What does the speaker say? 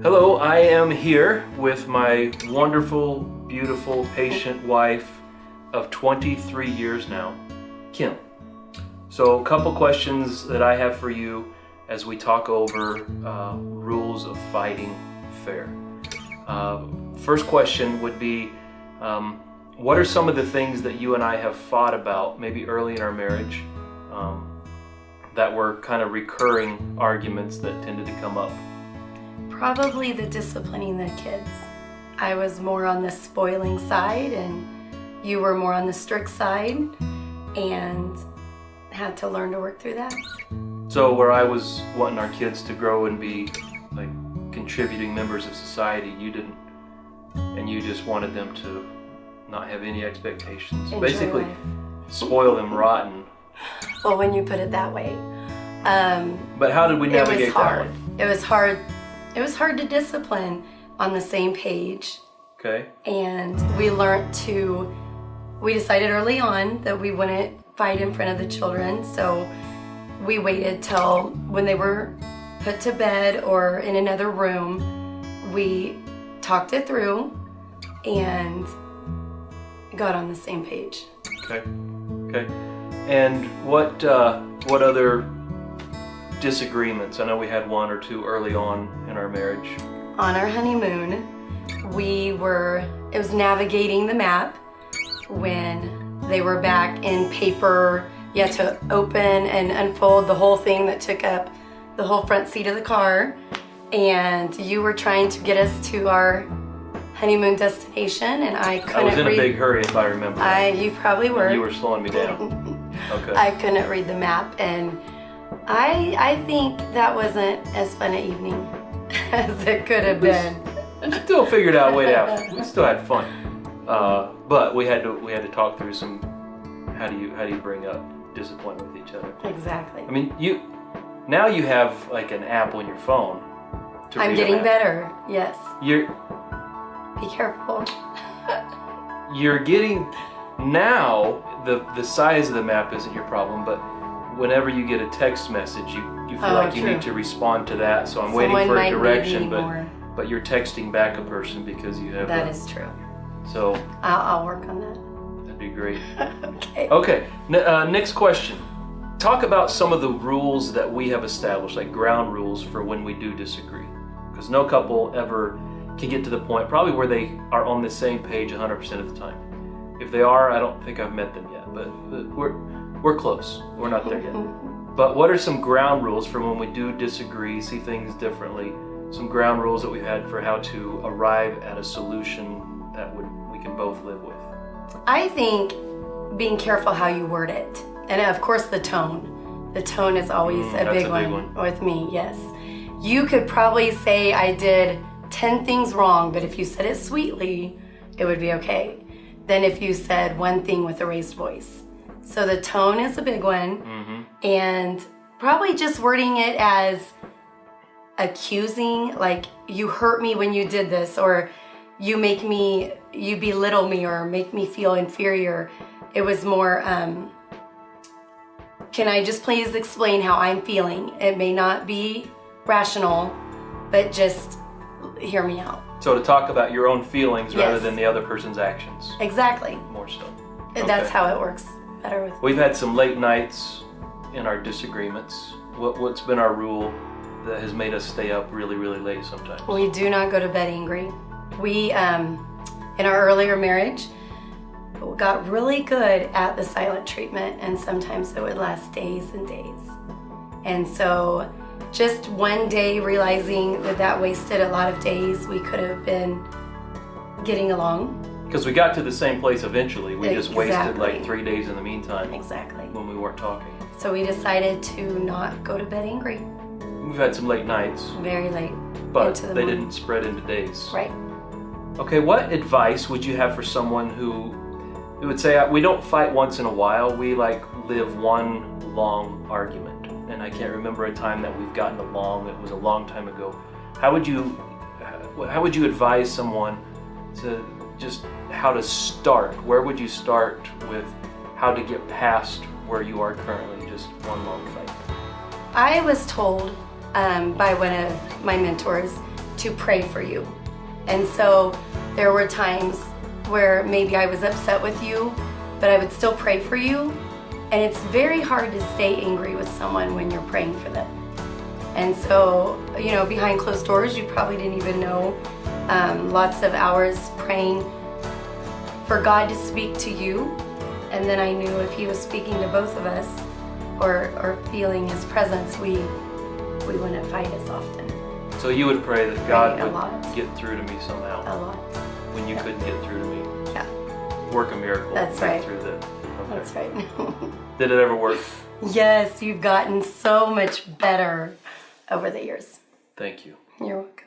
Hello, I am here with my wonderful, beautiful, patient wife of 23 years now, Kim. So a couple questions that I have for you as we talk over rules of fighting fair. First question would be, what are some of the things that you and I have fought about, maybe early in our marriage, that were kind of recurring arguments that tended to come up? Probably the disciplining the kids. I was more on the spoiling side and you were more on the strict side, and had to learn to work through that. So where I was wanting our kids to grow and be like contributing members of society, you didn't, and you just wanted them to not have any expectations. Enjoy Basically, life. spoil them rotten. Well, when you put it that way. But how did we navigate it was hard. that one? It was hard. It was hard to discipline on the same page. Okay. And we decided early on that we wouldn't fight in front of the children. So we waited till when they were put to bed or in another room. We talked it through and got on the same page. Okay. Okay. And what other disagreements? I know we had one or two early on in our marriage. On our honeymoon, it was navigating the map when they were back in paper. You had to open and unfold the whole thing that took up the whole front seat of the car. And you were trying to get us to our honeymoon destination, and I couldn't read. I was in a big hurry, if I remember. You probably were. And you were slowing me down. Okay. I couldn't read the map, and I think that wasn't as fun an evening as it could have been. Still figured out a way out. We still had fun, but we had to talk through some. How do you bring up disappointment with each other? Exactly. I mean, now you have like an app on your phone. I'm getting better. Yes. Be careful. You're getting now. The size of the map isn't your problem, but whenever you get a text message, you feel like you need to respond to that. So I'm waiting for a direction, but you're texting back a person because you have. That is true. So I'll work on that. That'd be great. Okay. Okay. Next question. Talk about some of the rules that we have established, like ground rules for when we do disagree, because no couple ever can get to the point probably where they are on the same page 100% of the time. If they are, I don't think I've met them yet, but we're close. We're not there yet. But what are some ground rules for when we do disagree, see things differently? Some ground rules that we've had for how to arrive at a solution that we can both live with. I think being careful how you word it, and of course the tone. The tone is always a big one with me. Yes, you could probably say I did 10 things wrong, but if you said it sweetly, it would be okay. Than if you said one thing with a raised voice. So the tone is a big one, and probably just wording it as accusing, like you hurt me when you did this, or you belittle me or make me feel inferior. It was more, can I just please explain how I'm feeling? It may not be rational, but just hear me out. So to talk about your own feelings rather than the other person's actions. Exactly. More so. That's how it works better with. We've had some late nights in our disagreements. What's been our rule that has made us stay up really, really late sometimes? We do not go to bed angry. We, in our earlier marriage, got really good at the silent treatment, and sometimes it would last days and days. And so just one day realizing that wasted a lot of days we could have been getting along. Because we got to the same place eventually. We just wasted like 3 days in the meantime. Exactly. When we weren't talking. So we decided to not go to bed angry. We've had some late nights. Very late. But they didn't spread into days. Right. Okay, what advice would you have for someone who would say, we don't fight once in a while, we live one long argument? And I can't remember a time that we've gotten along. It was a long time ago. How would you advise someone to just how to start? Where would you start with how to get past where you are currently, just one long fight? I was told by one of my mentors to pray for you. And so there were times where maybe I was upset with you, but I would still pray for you. And it's very hard to stay angry with someone when you're praying for them. And so, behind closed doors, you probably didn't even know. Lots of hours praying for God to speak to you. And then I knew if he was speaking to both of us or feeling his presence, we wouldn't fight as often. So you would pray that God a would lot. get through to me somehow. A lot. When you couldn't get through to me. Yeah. Work a miracle. That's get right. Through the, okay. That's right. Did it ever work? Yes, you've gotten so much better over the years. Thank you. You're welcome.